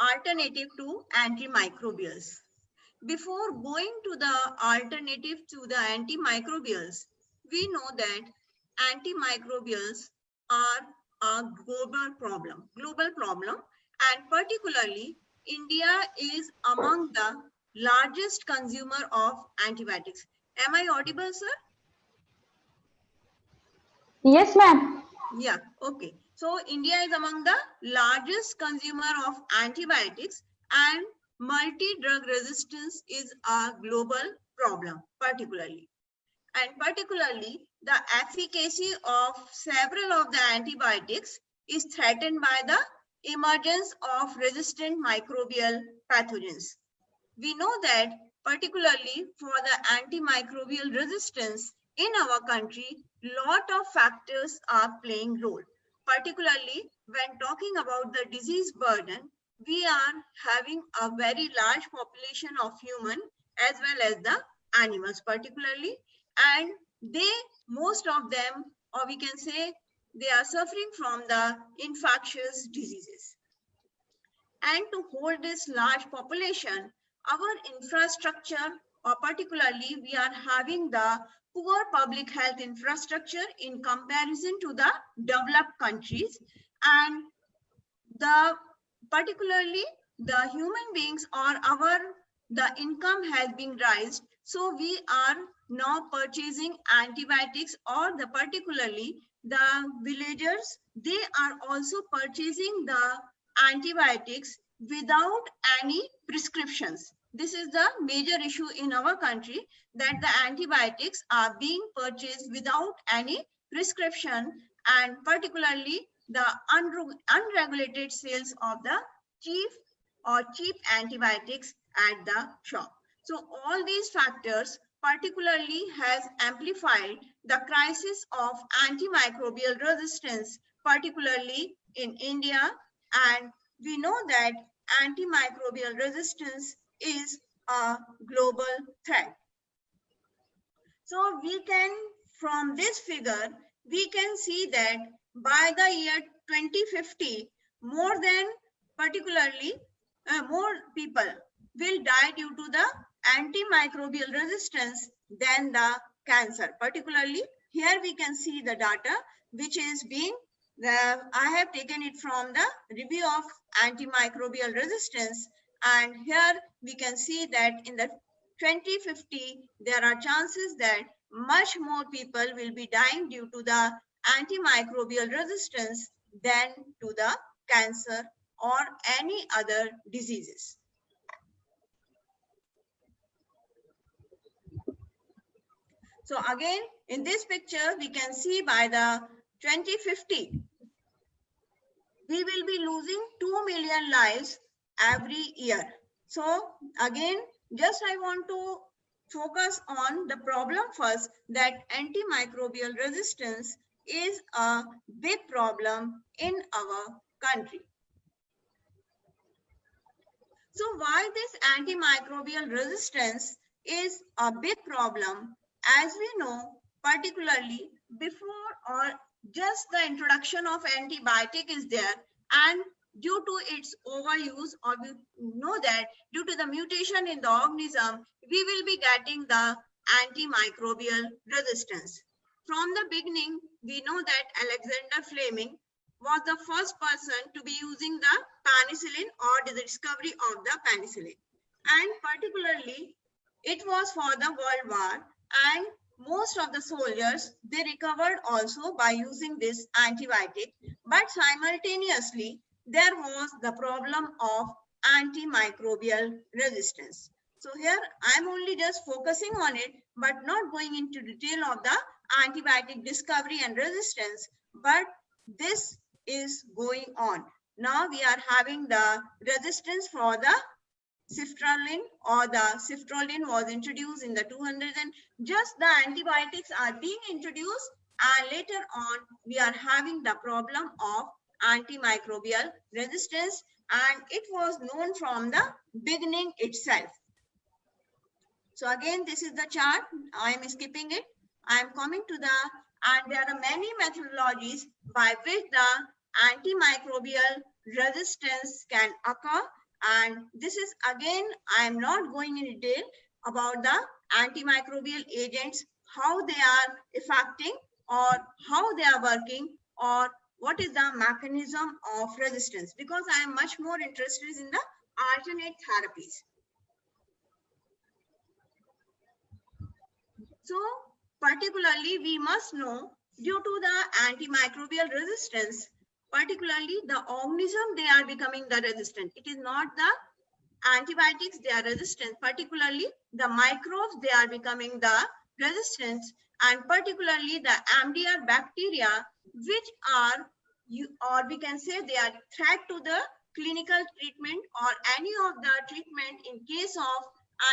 alternative to antimicrobials. Before going to the alternative to the antimicrobials, we know that antimicrobials are a global problem, and particularly India is among the largest consumer of antibiotics. Am I audible, sir? Yes, ma'am. Yeah, okay. So India is among the largest consumer of antibiotics, and multi-drug resistance is a global problem, particularly. And particularly, the efficacy of several of the antibiotics is threatened by the emergence of resistant microbial pathogens. We know that particularly for the antimicrobial resistance in our country, lot of factors are playing role. Particularly when talking about the disease burden, we are having a very large population of human as well as the animals particularly, and most of them, or we can say, they are suffering from the infectious diseases. And to hold this large population, our infrastructure, or particularly we are having the poor public health infrastructure in comparison to the developed countries, and particularly the human beings or the income has been raised, so we are now purchasing antibiotics, or particularly the villagers, they are also purchasing the antibiotics without any prescriptions. This is the major issue in our country, that the antibiotics are being purchased without any prescription, and particularly the unregulated sales of the cheap antibiotics at the shop. So all these factors particularly has amplified the crisis of antimicrobial resistance, particularly in India, and we know that antimicrobial resistance is a global threat. So we can, from this figure, we can see that by the year 2050, more people will die due to the antimicrobial resistance than the cancer. Particularly, here we can see the data which is being, I have taken it from the review of antimicrobial resistance, and here we can see that in the 2050, there are chances that much more people will be dying due to the antimicrobial resistance than to the cancer or any other diseases. So again, in this picture, we can see by the 2050, we will be losing 2 million lives every year. So again, just I want to focus on the problem first, that antimicrobial resistance is a big problem in our country. So why this antimicrobial resistance is a big problem? As we know, particularly before or just the introduction of antibiotic is there, and due to its overuse, or we know that due to the mutation in the organism, we will be getting the antimicrobial resistance. From the beginning, we know that Alexander Fleming was the first person to be using the penicillin, or the discovery of the penicillin. And particularly, it was for the World War, and most of the soldiers, they recovered also by using this antibiotic. But simultaneously, there was the problem of antimicrobial resistance. So here I'm only just focusing on it, but not going into detail of the antibiotic discovery and resistance, but this is going on. Now we are having the resistance for the ciftralin, or the ciftralin was introduced in the 200s, and just the antibiotics are being introduced, and later on we are having the problem of antimicrobial resistance, and it was known from the beginning itself. So again, this is the chart. I am skipping it. I am coming to the, and there are many methodologies by which the antimicrobial resistance can occur, And this is again, I am not going in detail about the antimicrobial agents, how they are affecting or how they are working or what is the mechanism of resistance, because I am much more interested in the alternate therapies. So particularly we must know, due to the antimicrobial resistance, particularly the organism, they are becoming the resistant. It is not the antibiotics they are resistant, particularly the microbes, they are becoming the resistance, and particularly the MDR bacteria, which are or we can say they are threat to the clinical treatment or any of the treatment in case of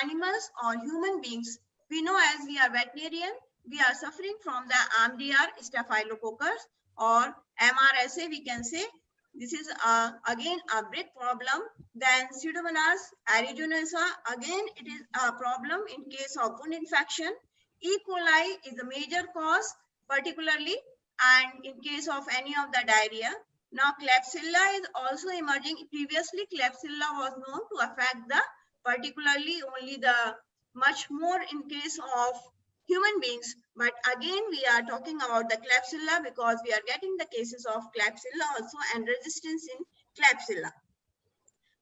animals or human beings. We know, as we are veterinarian, we are suffering from the MDR staphylococcus or MRSA, we can say. This is again a big problem. Then Pseudomonas aeruginosa, again it is a problem in case of wound infection. E. coli is a major cause, particularly, and in case of any of the diarrhea. Now Klebsiella is also emerging. Previously Klebsiella was known to affect the particularly only the much more in case of human beings, but again we are talking about the Klebsiella because we are getting the cases of Klebsiella also and resistance in Klebsiella,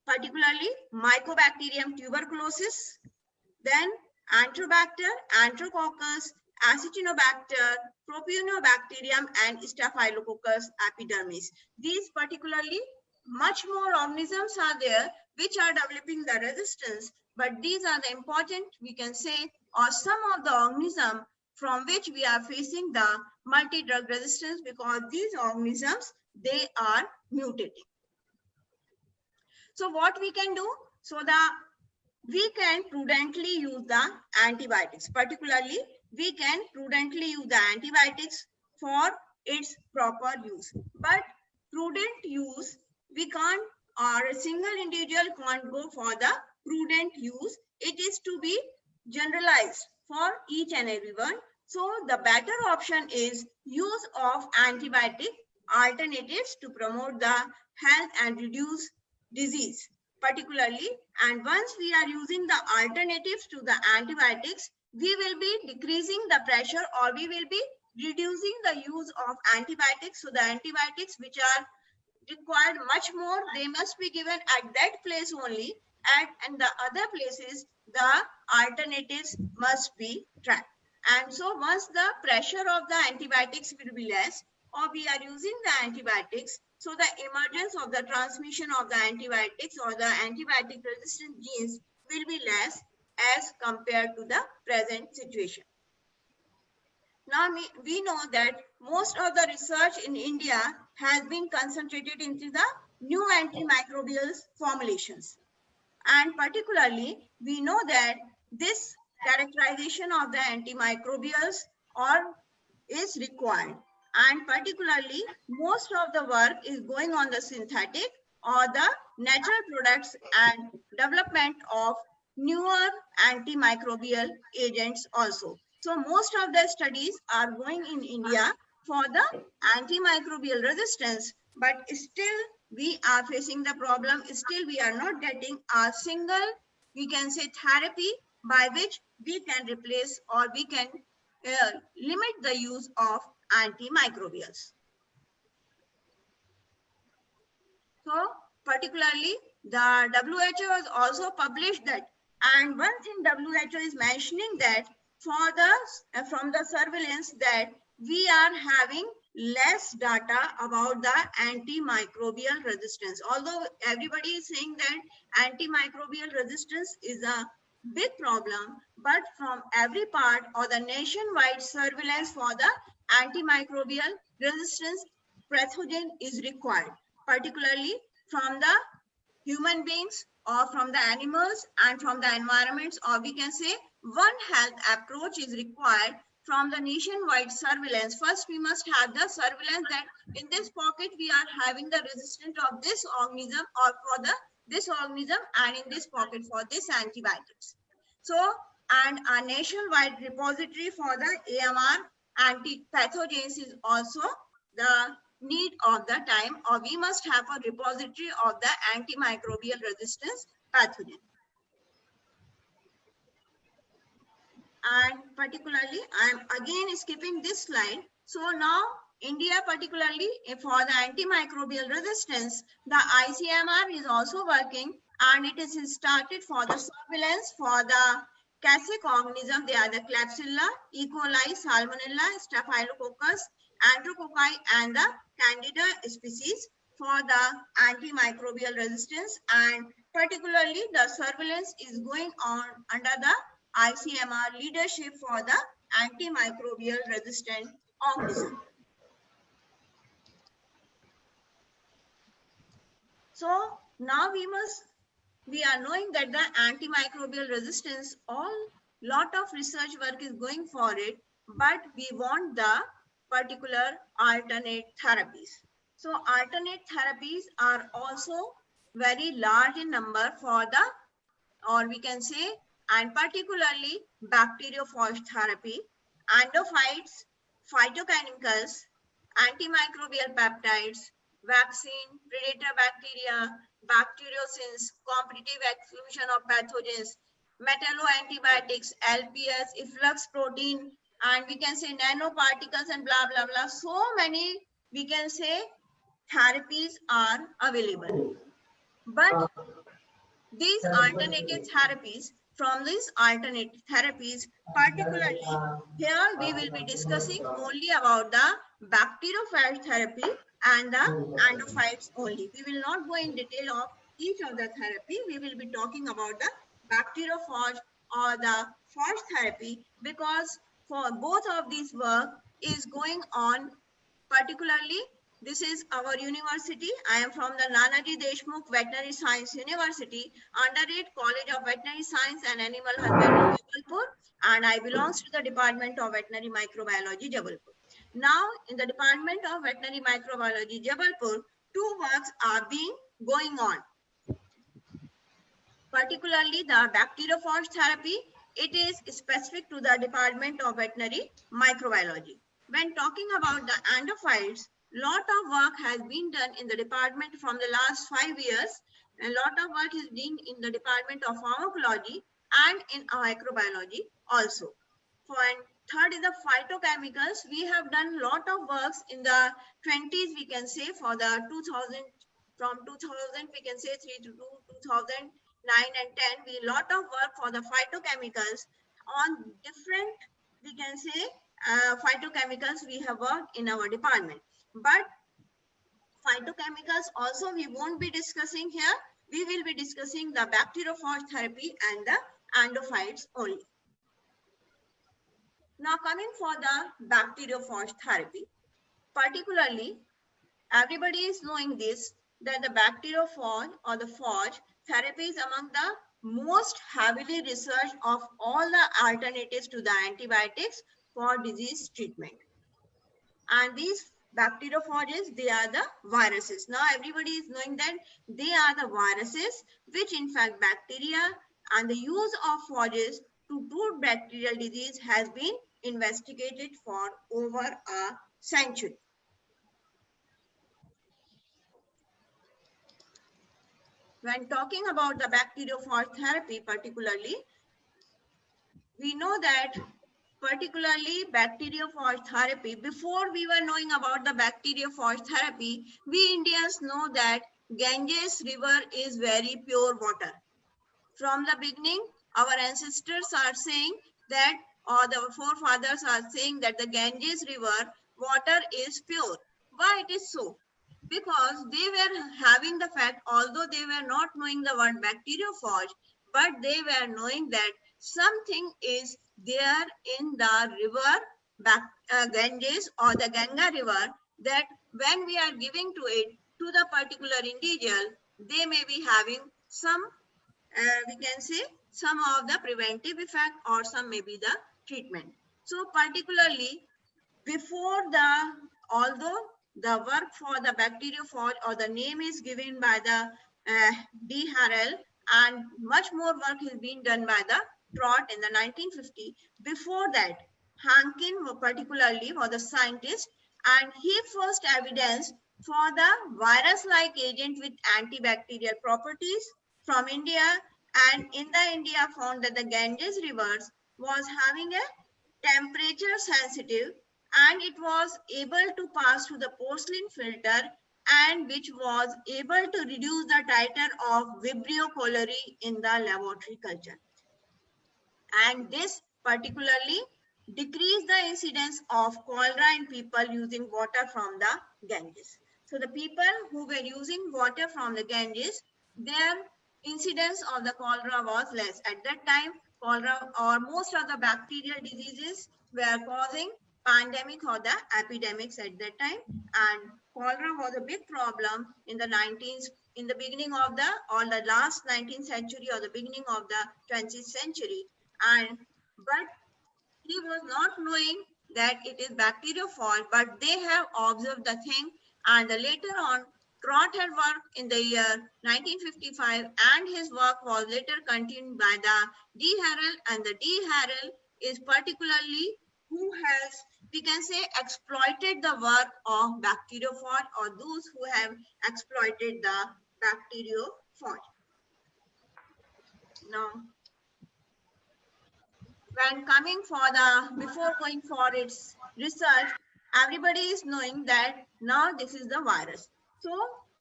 particularly Mycobacterium tuberculosis, then Enterobacter, Enterococcus, Acinetobacter, Propionibacterium, and Staphylococcus epidermis. These particularly much more organisms are there which are developing the resistance, but these are the important, we can say, or some of the organisms from which we are facing the multi-drug resistance, because these organisms, they are mutating. So what we can do? So we can prudently use the antibiotics. Particularly, we can prudently use the antibiotics for its proper use. But prudent use, we can't, or a single individual can't go for the prudent use. It is to be generalized for each and everyone. So the better option is use of antibiotic alternatives to promote the health and reduce disease. Particularly, and once we are using the alternatives to the antibiotics, we will be decreasing the pressure or we will be reducing the use of antibiotics. So the antibiotics which are required much more, they must be given at that place only, and the other places the alternatives must be tried. And so once the pressure of the antibiotics will be less, or we are using the antibiotics, so the emergence of the transmission of the antibiotics or the antibiotic resistant genes will be less as compared to the present situation. Now we know that most of the research in India has been concentrated into the new antimicrobial formulations. And particularly, we know that this characterization of the antimicrobials is required. And particularly, most of the work is going on the synthetic or the natural products and development of newer antimicrobial agents also. So most of the studies are going in India for the antimicrobial resistance, but still we are facing the problem. Still we are not getting a single, we can say, therapy by which we can replace or we can limit the use of antimicrobials. So particularly the WHO has also published that, and one thing WHO is mentioning that for the from the surveillance that we are having less data about the antimicrobial resistance. Although everybody is saying that antimicrobial resistance is a big problem, but from every part or the nationwide surveillance for the antimicrobial resistance pathogen is required, particularly from the human beings or from the animals and from the environments, or we can say one health approach is required from the nationwide surveillance. First, we must have the surveillance that in this pocket we are having the resistance of this organism or for this organism, and in this pocket for this antibiotics. So, and a nationwide repository for the AMR anti-pathogens is also the need of the time, or we must have a repository of the antimicrobial resistance pathogen. And particularly, I am again skipping this slide. So now India, particularly for the antimicrobial resistance, the ICMR is also working, and it is started for the surveillance for the caseic organism. They are the Klebsiella, E. coli, Salmonella, Staphylococcus, Enterococci, and the Candida species for the antimicrobial resistance. And particularly, the surveillance is going on under the ICMR leadership for the antimicrobial resistant organism. So now we are knowing that the antimicrobial resistance, lot of research work is going for it, but we want the particular alternate therapies. So alternate therapies are also very large in number for the, or we can say, and particularly bacteriophage therapy, endophytes, phytochemicals, antimicrobial peptides, vaccine, predator bacteria, bacteriocins, competitive exclusion of pathogens, metalloantibiotics, LPS, efflux protein, and we can say nanoparticles and blah, blah, blah. So many, we can say, therapies are available. But these alternative therapies, from these alternative therapies, particularly here we will be discussing only about the bacteriophage therapy and the endophytes only. We will not go in detail of each of the therapy. We will be talking about the bacteriophage or the phage therapy, because for both of these work is going on. Particularly, this is our university. I am from the Nanaji Deshmukh Veterinary Science University, under it College of Veterinary Science and Animal Husbandry, Jabalpur, and I belongs to the Department of Veterinary Microbiology, Jabalpur. Now, in the Department of Veterinary Microbiology, Jabalpur, two works are being going on. Particularly the bacteriophage therapy, it is specific to the Department of Veterinary Microbiology. When talking about the endophytes, lot of work has been done in the department from the last 5 years. A lot of work is done in the Department of Pharmacology and in microbiology also. And third is the phytochemicals. We have done lot of works in the 20s, we can say, for the 2000, from 2000 we can say 3 to 2009 and 10, we lot of work for the phytochemicals on different, we can say, phytochemicals we have worked in our department. But phytochemicals also we won't be discussing here. We will be discussing the bacteriophage therapy and the endophytes only. Now coming for the bacteriophage therapy, particularly everybody is knowing this, that the bacteriophage or the phage therapy is among the most heavily researched of all the alternatives to the antibiotics for disease treatment. And these bacteriophages, they are the viruses. Now everybody is knowing that they are the viruses which infect bacteria, and the use of phages to treat bacterial disease has been investigated for over a century. When talking about the bacteriophage therapy particularly, we know that particularly bacteriophage therapy, before we were knowing about the bacteriophage therapy, we Indians know that Ganges river is very pure water. From the beginning, our ancestors are saying that, or the forefathers are saying that the Ganges river water is pure. Why it is so? Because they were having the fact, although they were not knowing the word bacteriophage, but they were knowing that something is there in the river Ganges or the Ganga river, that when we are giving to it to the particular individual, they may be having some, we can say, some of the preventive effect, or some may be the treatment. So particularly before the, although the work for the bacteriophage or the name is given by the D. Harrell, and much more work has been done by the Trott in the 1950. Before that, Hankin particularly was the scientist and he first evidence for the virus-like agent with antibacterial properties from India, and in the India found that the Ganges rivers was having a temperature sensitive and it was able to pass through the porcelain filter and which was able to reduce the titer of Vibrio cholerae in the laboratory culture. And this particularly decreased the incidence of cholera in people using water from the Ganges. So the people who were using water from the Ganges, their incidence of the cholera was less. At that time, cholera or most of the bacterial diseases were causing pandemic or the epidemics at that time, and cholera was a big problem in the 19th, in the beginning of the or the last 19th century or the beginning of the 20th century. And but he was not knowing that it is bacteriophage, but they have observed the thing, and the later on Trott had worked in the year 1955 and his work was later continued by the D. Harrell, and the D. Harrell is particularly who has, we can say, exploited the work of bacteriophage or those who have exploited the bacteriophage. Now, when coming for the, before going for its research, everybody is knowing that now this is the virus. So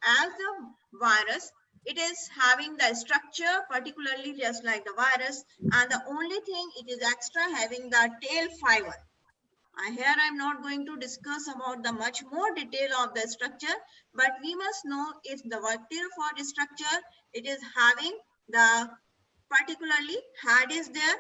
as the virus, it is having the structure particularly just like the virus, and the only thing it is extra having the tail fiber. Here I'm not going to discuss about the much more detail of the structure, but we must know if the bacteriophage structure, it is having the particularly head is there,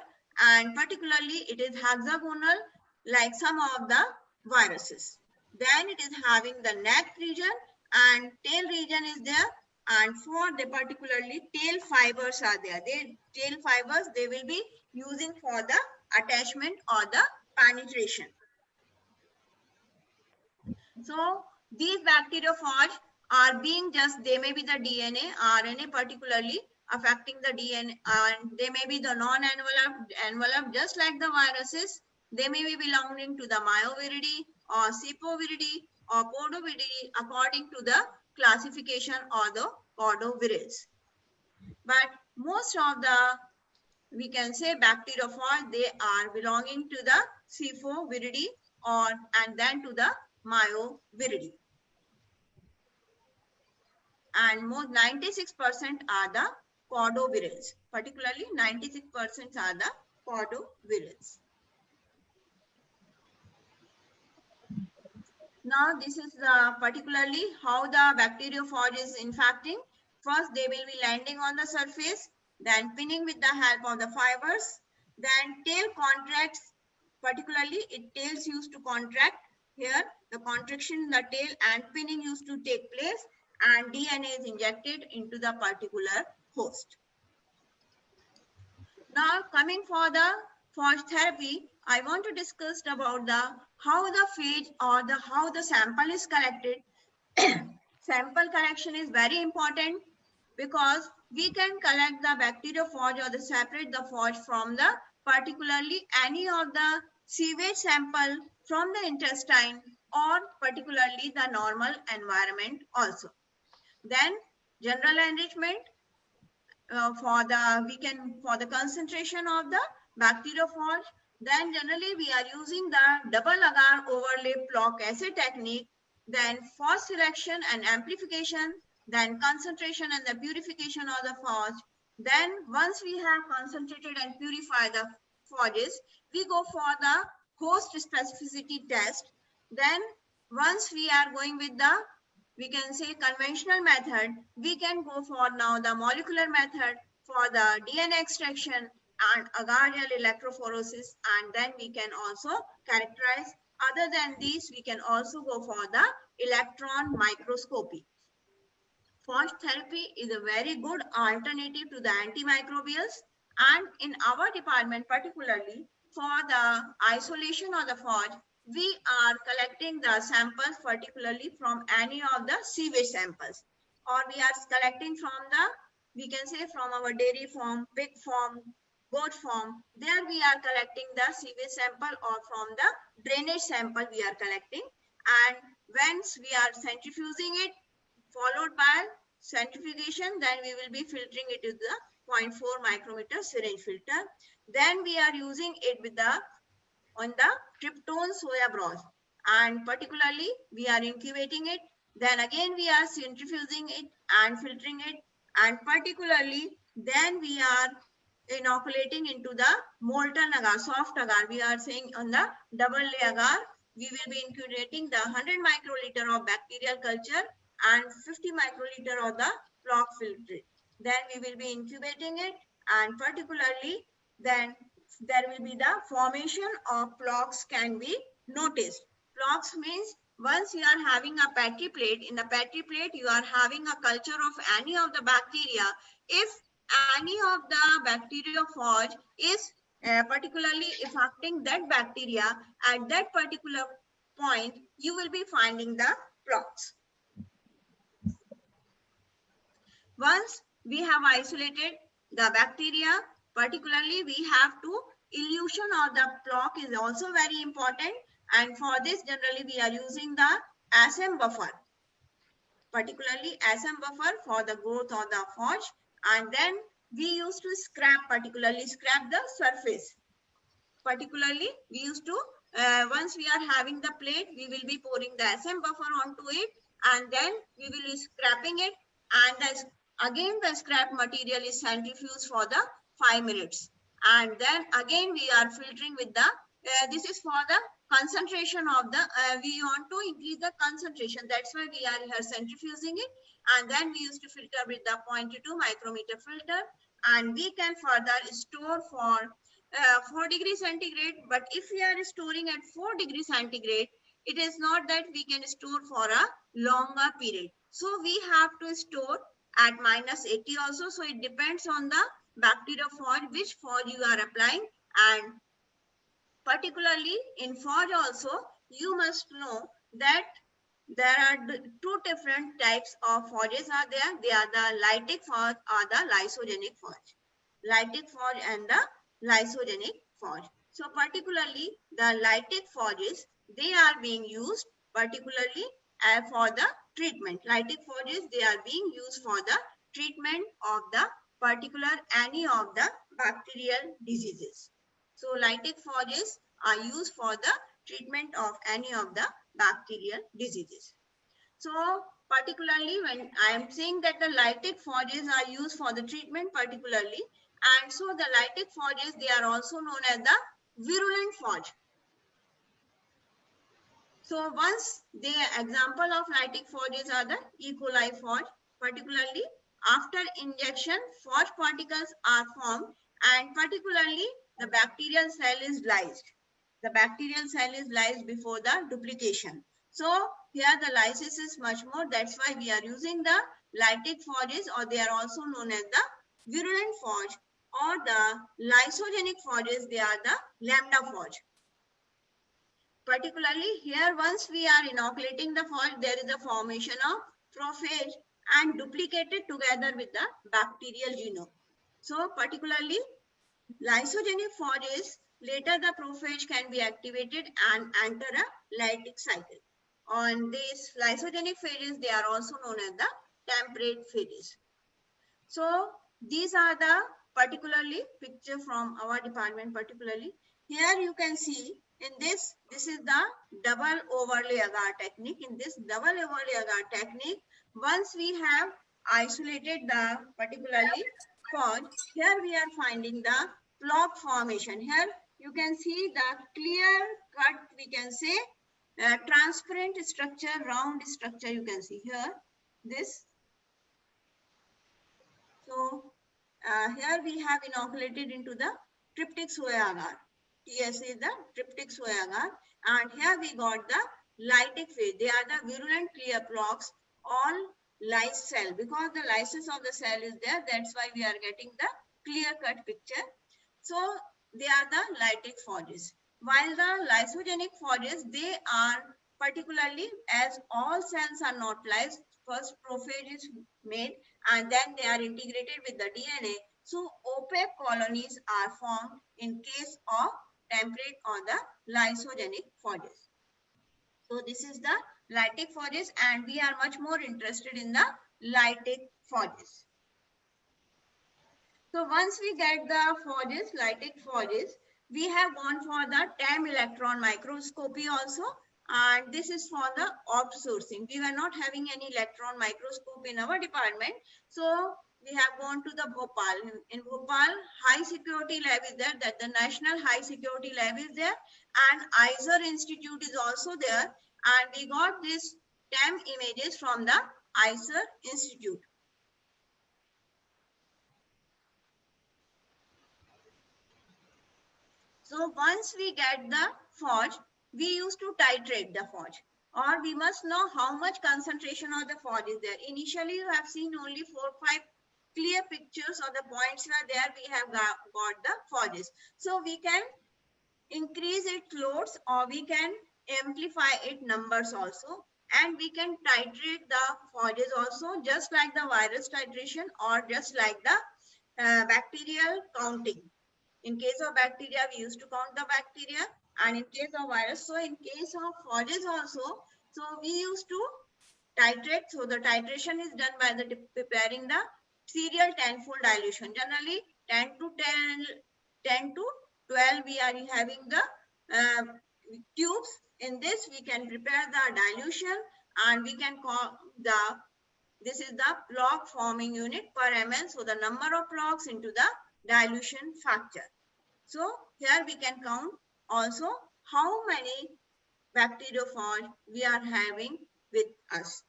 and particularly it is hexagonal like some of the viruses. Then it is having the neck region and tail region is there, and for the particularly tail fibers are there. Tail fibers they will be using for the attachment or the penetration. So these bacteriophage are being just, they may be the DNA, RNA particularly affecting the DNA, and they may be the non-enveloped just like the viruses. They may be belonging to the myoviridae or cepoviridae or podoviridae according to the classification or the podovirids. But most of the, we can say, bacteriophage, they are belonging to the cepoviridae or and then to the myoviridae. And most 96% are the podovirids. Particularly 96% are the podovirids. Now this is the particularly how the bacteriophage is infecting. First they will be landing on the surface, then pinning with the help of the fibers, then tail contracts, particularly it tails used to contract. Here the contraction in the tail and pinning used to take place, and DNA is injected into the particular host. Now coming for the phage therapy, I want to discuss about the how the phage or the how the sample is collected. Sample collection is very important because we can collect the bacteriophage or the separate the phage from the particularly any of the sewage sample from the intestine or particularly the normal environment also. Then general enrichment for the concentration of the bacteriophage. Then generally we are using the double agar overlay block assay technique, then phage selection and amplification, then concentration and the purification of the phage. Then once we have concentrated and purified the phages, we go for the host specificity test. Then once we are going with the, we can say, conventional method, we can go for now the molecular method for the DNA extraction and agar-gel electrophoresis, and then we can also characterize. Other than these, we can also go for the electron microscopy. Phage therapy is a very good alternative to the antimicrobials, and in our department particularly for the isolation of the phage, we are collecting the samples particularly from any of the sewage samples, or we are collecting from the, we can say, from our dairy farm, pig farm, goat farm. There we are collecting the sewage sample or from the drainage sample we are collecting, and once we are centrifuging it, followed by centrifugation, then we will be filtering it with the 0.4 micrometer syringe filter. Then we are using it with the on the tryptone soya broth, and particularly we are incubating it. Then again we are centrifuging it and filtering it, and particularly then we are inoculating into the molten agar, soft agar. We are saying on the double layer agar, we will be incubating the 100 microliter of bacterial culture and 50 microliter of the flock filtrate. Then we will be incubating it, and particularly then there will be the formation of flocks can be noticed. Flocks means once you are having a Petri plate, in the Petri plate you are having a culture of any of the bacteria. If any of the bacteriophage is particularly affecting that bacteria, at that particular point you will be finding the flocks. Once we have isolated the bacteria, particularly we have to elution of the flock is also very important, and for this generally we are using the SM buffer, particularly SM buffer for the growth of the phage, and then we used to particularly scrap the surface. Particularly we used to once we are having the plate, we will be pouring the SM buffer onto it, and then we will be scrapping it, and again the scrap material is centrifuged for the 5 minutes, and then again we are filtering with the this is for the concentration of the we want to increase the concentration, that's why we are here centrifuging it, and then we used to filter with the 0.2 micrometer filter, and we can further store for 4 degrees centigrade. But if we are storing at 4 degrees centigrade, it is not that we can store for a longer period. So we have to store at -80 also. So it depends on the bacteriophage, which phage you are applying. And particularly in phage also, you must know that there are two different types of phages are there. They are the lytic phage or the lysogenic phage. Lytic phage and the lysogenic phage. So particularly the lytic phages, they are being used particularly for the treatment. Lytic phages, they are being used for the treatment of the particular any of the bacterial diseases. So lytic phages are used for the treatment of any of the bacterial diseases. So particularly when I am saying that the lytic phages are used for the treatment particularly, and so the lytic phages, they are also known as the virulent phage. So once the example of lytic phages are the E. coli phage, particularly after injection, phage particles are formed, and particularly the bacterial cell is lysed. The bacterial cell is lysed before the duplication. So here the lysis is much more. That's why we are using the lytic phages, or they are also known as the virulent phage, or the lysogenic phages. They are the lambda phage. Particularly here, once we are inoculating the phage, there is a formation of prophage and duplicated together with the bacterial genome. So particularly lysogenic phages, later the prophage can be activated and enter a lytic cycle. On these lysogenic phages, they are also known as the temperate phages. So these are the particularly picture from our department particularly. Here you can see in this is the double overlay agar technique. In this double overlay agar technique, once we have isolated the particularly phage, here we are finding the flock formation. Here you can see the clear cut, we can say transparent structure, round structure you can see here. This. So here we have inoculated into the tryptic soya agar. TS is the tryptic soya agar, and here we got the lytic phase. They are the virulent clear flocks, all lysed cell. Because the lysis of the cell is there, that's why we are getting the clear cut picture. So they are the lytic phages. While the lysogenic phages, they are particularly, as all cells are not lysed, first prophage is made and then they are integrated with the DNA. So opaque colonies are formed in case of temperate or the lysogenic phages. So this is the lytic forges, and we are much more interested in the lytic forges. So once we get the forges, lytic forges, we have gone for the TEM electron microscopy also, and this is for the outsourcing. We were not having any electron microscope in our department, so we have gone to the Bhopal. In Bhopal, high security lab is there, that the National High Security Lab is there, and ISER Institute is also there, and we got this TEM images from the ISER Institute. So once we get the forge, we used to titrate the forge, or we must know how much concentration of the forge is there. Initially, you have seen only 4-5 clear pictures of the points were there. We have got the forges. So we can increase its loads, or we can amplify its numbers also. And we can titrate the forges also, just like the virus titration, or just like the bacterial counting. In case of bacteria, we used to count the bacteria, and in case of virus, so in case of forges also, so we used to titrate. So the titration is done by the preparing the serial tenfold dilution. Generally 10 to 12 we are having the tubes. In this we can prepare the dilution, and we can call this is the log forming unit per ml. So the number of logs into the dilution factor. So here we can count also how many bacteriophage we are having with us.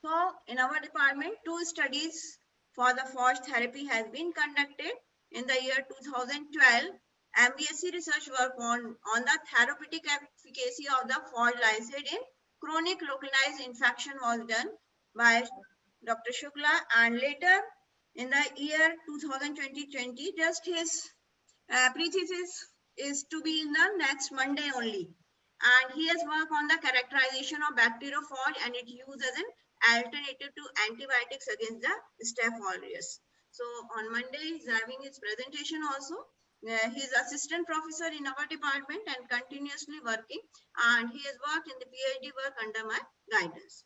So in our department, 2 studies for the forge therapy has been conducted. In the year 2012, MBSc research work on the therapeutic efficacy of the forge lysate in chronic localized infection was done by Dr. Shukla, and later in the year 2020, just his pre-thesis is to be in the next Monday only. And he has worked on the characterization of bacteriophage and its use as an alternative to antibiotics against the Staph aureus. So on Monday, he's having his presentation also. He's assistant professor in our department and continuously working. And he has worked in the PhD work under my guidance.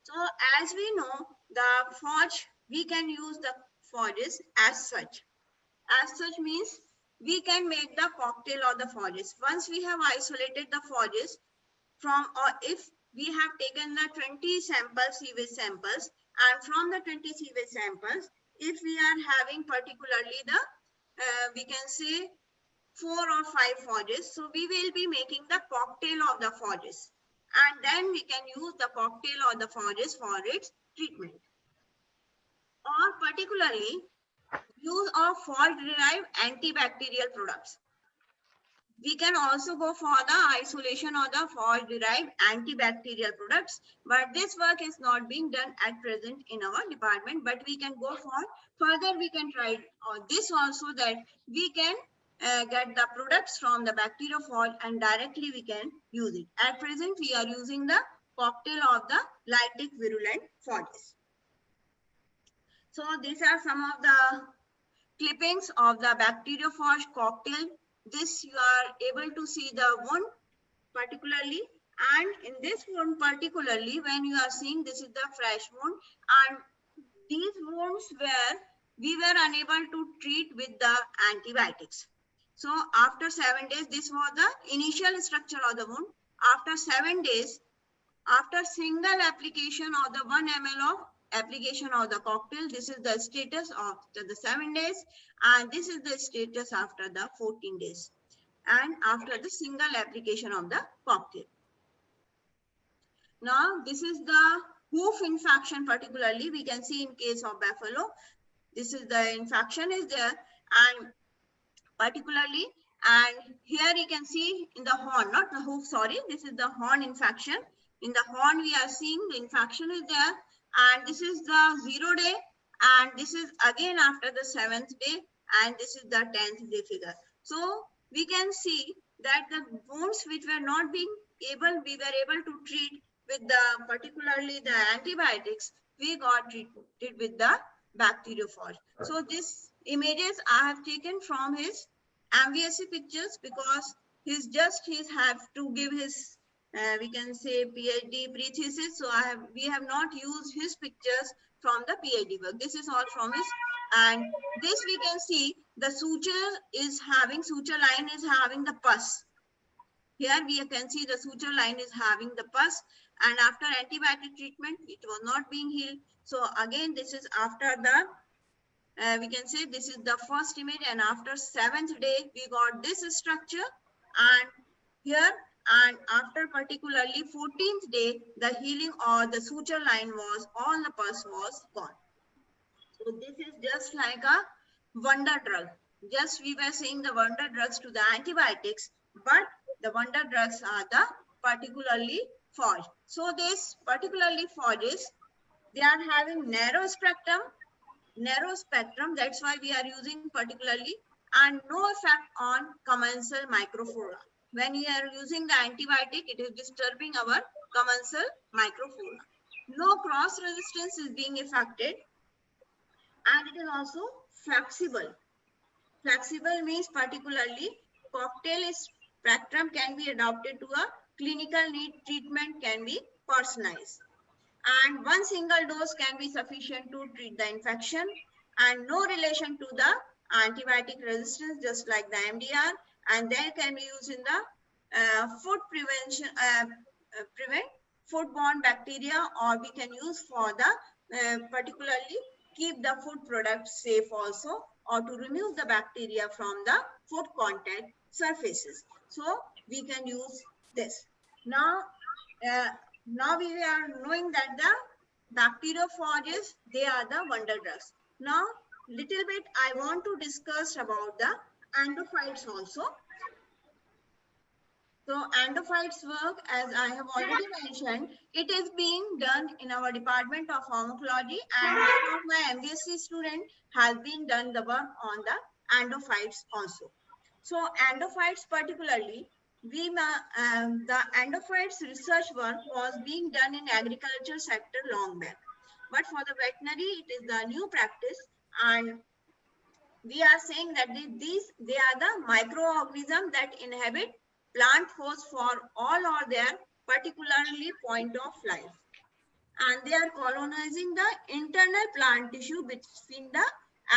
So as we know, the forge, we can use the forges as such. As such means we can make the cocktail of the forges. Once we have isolated the forges from, or if we have taken the 20 samples, sewage samples, and from the 20 sewage samples, if we are having particularly the, we can say 4 or 5 forges, so we will be making the cocktail of the forges. And then we can use the cocktail of the forges for its treatment. Or particularly, use of forge-derived antibacterial products. We can also go for the isolation of the forge-derived antibacterial products, but this work is not being done at present in our department, but we can go for further. We can try this also, that we can get the products from the bacteriophage and directly we can use it. At present, we are using the cocktail of the lytic virulent forges. So these are some of the clippings of the bacteriophage cocktail. This you are able to see the wound particularly, and in this wound particularly, when you are seeing, this is the fresh wound, and these wounds where we were unable to treat with the antibiotics. So after 7 days, this was the initial structure of the wound. After 7 days, after single application of the 1 ml of application of the cocktail, this is the status after the 7 days, and this is the status after the 14 days, and after the single application of the cocktail. Now this is the hoof infection, particularly we can see in case of buffalo. This is the infection is there, and particularly, and here you can see in the horn, not the hoof, sorry, this is the horn infection. In the horn we are seeing the infection is there, and this is the 0 day, and this is again after the 7th day, and this is the 10th day figure. So we can see that the wounds which were not being able, we were able to treat with the particularly the antibiotics, we got treated with the bacteriophage. So this images I have taken from his MVSC pictures, because he's have to give his we can say PhD pre-thesis. So we have not used his pictures from the PhD work. This is all from his, and this we can see the suture line is having the pus. Here we can see the suture line is having the pus, and after antibiotic treatment it was not being healed. So again, this is after the we can say this is the first image, and after 7th day we got this structure, and here, and after particularly 14th day the healing or the suture line was, all the pus was gone. So this is just like a wonder drug. Just we were saying the wonder drugs to the antibiotics, but the wonder drugs are the particularly forged. So this particularly forges, they are having narrow spectrum, that's why we are using particularly, and no effect on commensal microflora. When we are using the antibiotic, it is disturbing our commensal microflora. No cross resistance is being affected, and it is also flexible. Flexible means particularly cocktail spectrum can be adapted to a clinical need, treatment can be personalized, and one single dose can be sufficient to treat the infection, and no relation to the antibiotic resistance, just like the MDR, and they can be used in the food prevention, prevent foodborne bacteria, or we can use for the particularly keep the food products safe also, or to remove the bacteria from the food contact surfaces. So we can use this. Now we are knowing that the bacteriophages, they are the wonder drugs. Now little bit I want to discuss about the endophytes also. So endophytes work, as I have already mentioned, it is being done in our department of pharmacology, and one of my MBSc student has been done the work on the endophytes also. So endophytes particularly, the endophytes research work was being done in agriculture sector long back, but for the veterinary it is the new practice, and we are saying that they are the microorganisms that inhabit plant host for all or their particularly point of life, and they are colonizing the internal plant tissue between the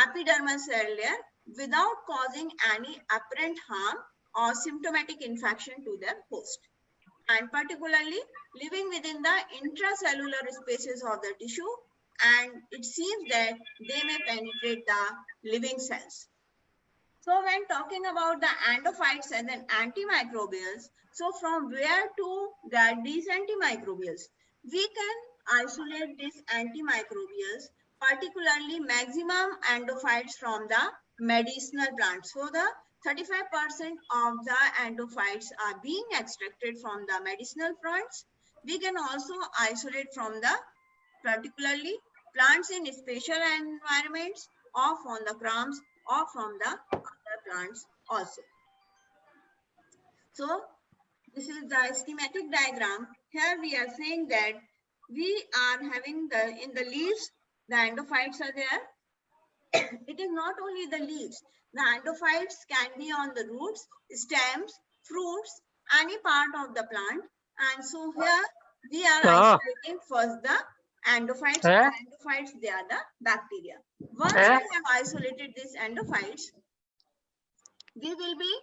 epidermal cell layer without causing any apparent harm or symptomatic infection to their host, and particularly living within the intracellular spaces of the tissue, and it seems that they may penetrate the living cells. So when talking about the endophytes and then antimicrobials, so from where to get these antimicrobials? We can isolate these antimicrobials, particularly maximum endophytes from the medicinal plants. So the 35% of the endophytes are being extracted from the medicinal plants. We can also isolate from the particularly plants in special environments, or from the crumbs, or from the other plants also. So this is the schematic diagram. Here we are saying that we are having in the leaves, the endophytes are there. It is not only the leaves. The endophytes can be on the roots, stems, fruits, any part of the plant. And so here we are isolating first the endophytes. Endophytes, they are the bacteria. Once we have isolated these endophytes, we will be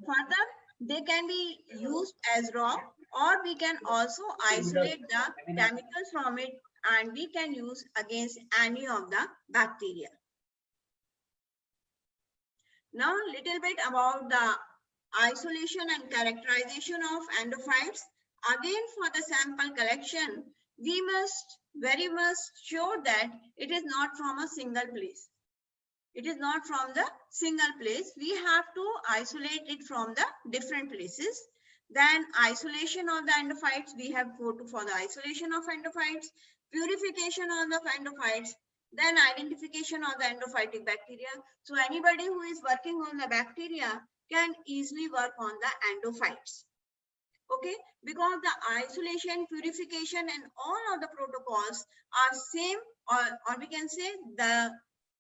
further, they can be used as raw, or we can also isolate the chemicals from it, and we can use against any of the bacteria. Now little bit about the isolation and characterization of endophytes. Again, for the sample collection, we must very much sure that it is not from a single place. It is not from the single place. We have to isolate it from the different places. Then isolation of the endophytes, we have for the isolation of endophytes, purification of the endophytes, then identification of the endophytic bacteria. So anybody who is working on the bacteria can easily work on the endophytes. Okay, because the isolation, purification, and all of the protocols are same, or we can say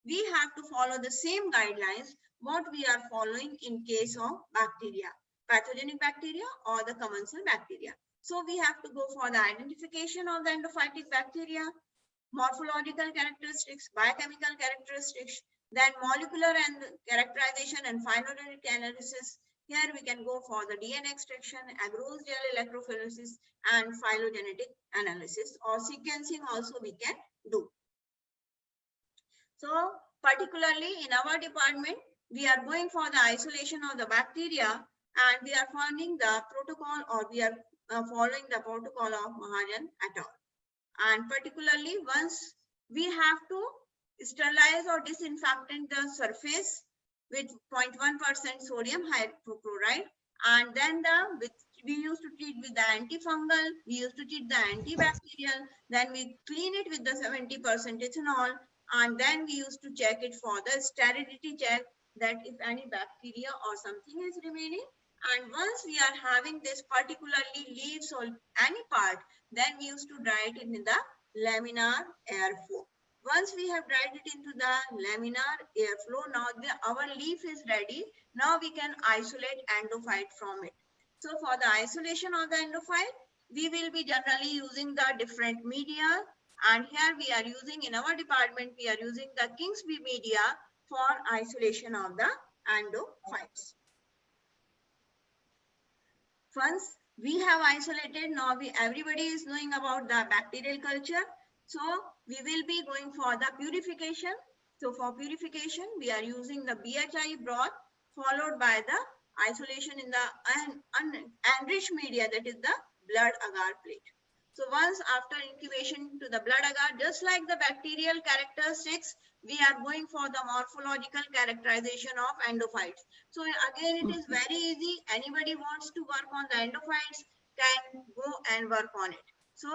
we have to follow the same guidelines what we are following in case of bacteria. pathogenic bacteria or the commensal bacteria. So we have to go for the identification of the endophytic bacteria, morphological characteristics, biochemical characteristics, then molecular and characterization and phylogenetic analysis. Here we can go for the DNA extraction, agarose gel electrophoresis, and phylogenetic analysis, or sequencing also we can do. So particularly in our department, we are going for the isolation of the bacteria, and we are following the protocol, or we are following the protocol of Mahajan et al. And particularly once we have to sterilize or disinfectant the surface with 0.1% sodium hypochlorite, and then we used to treat with the antifungal, we used to treat the antibacterial, then we clean it with the 70% ethanol, and then we used to check it for the sterility check, that if any bacteria or something is remaining. And once we are having this particularly leaves or any part, then we used to dry it in the laminar airflow. Once we have dried it into the laminar airflow, now our leaf is ready. Now we can isolate endophyte from it. So for the isolation of the endophyte, we will be generally using the different media. And here we are using, in our department, we are using the Kingsby media for isolation of the endophytes. Once we have isolated, now everybody is knowing about the bacterial culture. So we will be going for the purification. So for purification, we are using the BHI broth followed by the isolation in the enriched media, that is the blood agar plate. So once after incubation to the blood agar, just like the bacterial characteristics, we are going for the morphological characterization of endophytes. So again, it is very easy. Anybody wants to work on the endophytes can go and work on it. So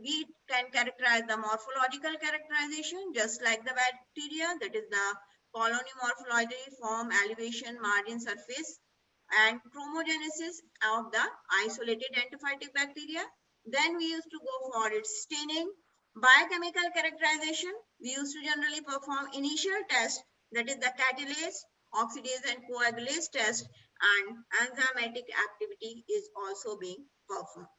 we can characterize the morphological characterization just like the bacteria, that is the colony morphology, form, elevation, margin, surface, and chromogenesis of the isolated endophytic bacteria. Then we used to go for its staining. Biochemical characterization, we used to generally perform initial test, that is the catalase, oxidase and coagulase test, and enzymatic activity is also being performed.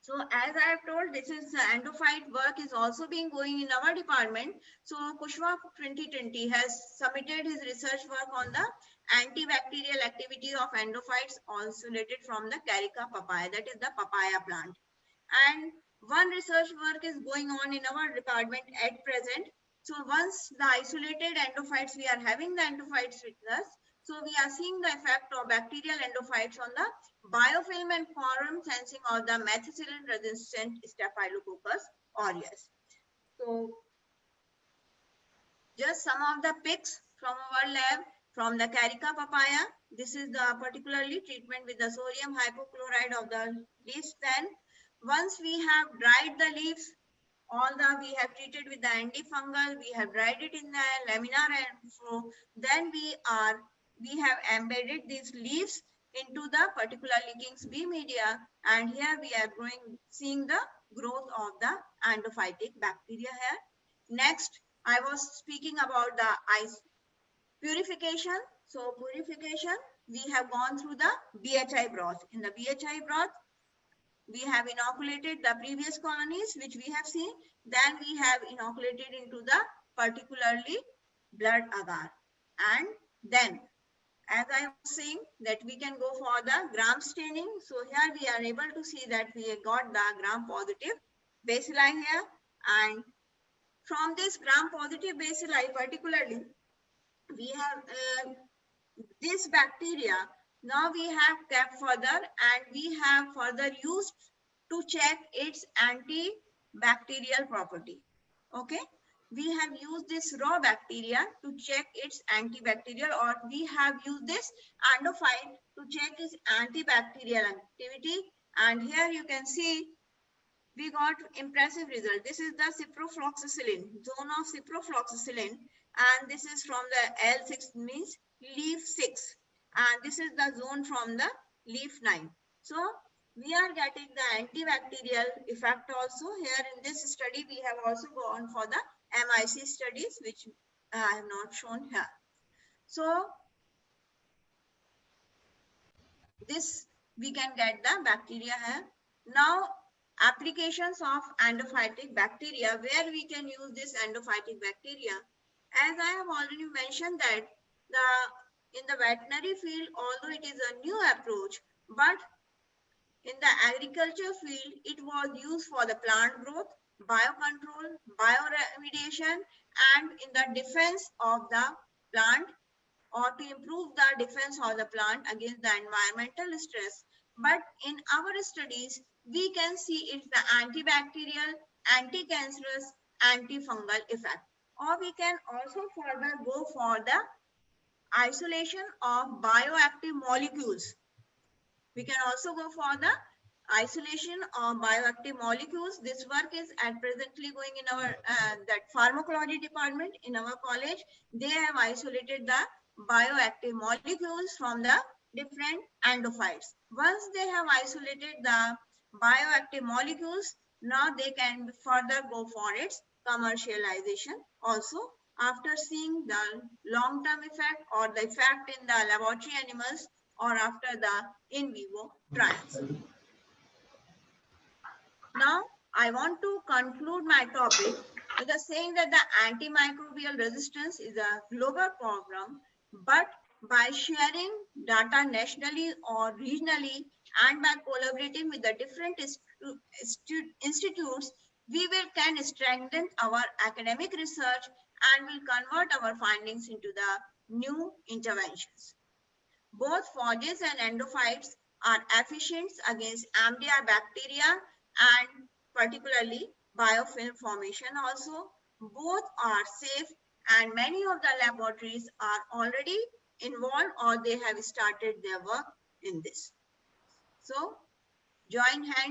So as I have told, this is endophyte work is also being going in our department. So Kushwaha 2020 has submitted his research work on the antibacterial activity of endophytes isolated from the Carica papaya, that is the papaya plant. And one research work is going on in our department at present. So once the isolated endophytes, we are having the endophytes with us. So we are seeing the effect of bacterial endophytes on the biofilm and quorum sensing of the methicillin resistant Staphylococcus aureus. So just some of the pics from our lab from the Carica papaya. This is the particularly treatment with the sodium hypochlorite of the leaves. Then once we have dried the leaves, we have treated with the antifungal, we have dried it in the laminar airflow. Then we have embedded these leaves into the particularly Kingsby media, and here we are seeing the growth of the endophytic bacteria here. Next, I was speaking about the purification. So purification, we have gone through the BHI broth. In the BHI broth, we have inoculated the previous colonies, which we have seen. Then we have inoculated into the particularly blood agar. And then, as I was saying, that we can go for the gram staining. So here we are able to see that we got the gram positive bacilli here. And from this gram positive bacilli particularly, we have this bacteria. Now we have kept further, and we have further used to check its antibacterial property. Okay, we have used this raw bacteria to check its antibacterial, or we have used this endophyte to check its antibacterial activity. And here you can see we got impressive result. This is the ciprofloxacillin, zone of ciprofloxacillin, and this is from the L6, means leaf 6, and this is the zone from the leaf 9. So we are getting the antibacterial effect also. Here in this study, we have also gone for the MIC studies, which I have not shown here. So this we can get the bacteria here. Now applications of endophytic bacteria, where we can use this endophytic bacteria. As I have already mentioned that in the veterinary field, although it is a new approach, but in the agriculture field, it was used for the plant growth, biocontrol, bioremediation, and in the defense of the plant, or to improve the defense of the plant against the environmental stress. But in our studies, we can see it's the antibacterial, anti-cancerous, antifungal effect. Or we can also further go for the isolation of bioactive molecules. We can also go for the isolation of bioactive molecules. This work is at presently going in our that pharmacology department in our college. They have isolated the bioactive molecules from the different endophytes. Once they have isolated the bioactive molecules, now they can further go for its commercialization also, after seeing the long-term effect or the effect in the laboratory animals or after the in vivo trials. Now, I want to conclude my topic with the saying that the antimicrobial resistance is a global problem, but by sharing data nationally or regionally and by collaborating with the different institutes, we can strengthen our academic research and will convert our findings into the new interventions. Both phages and endophytes are efficient against MDR bacteria and particularly biofilm formation also. Both are safe and many of the laboratories are already involved or they have started their work in this. So join hands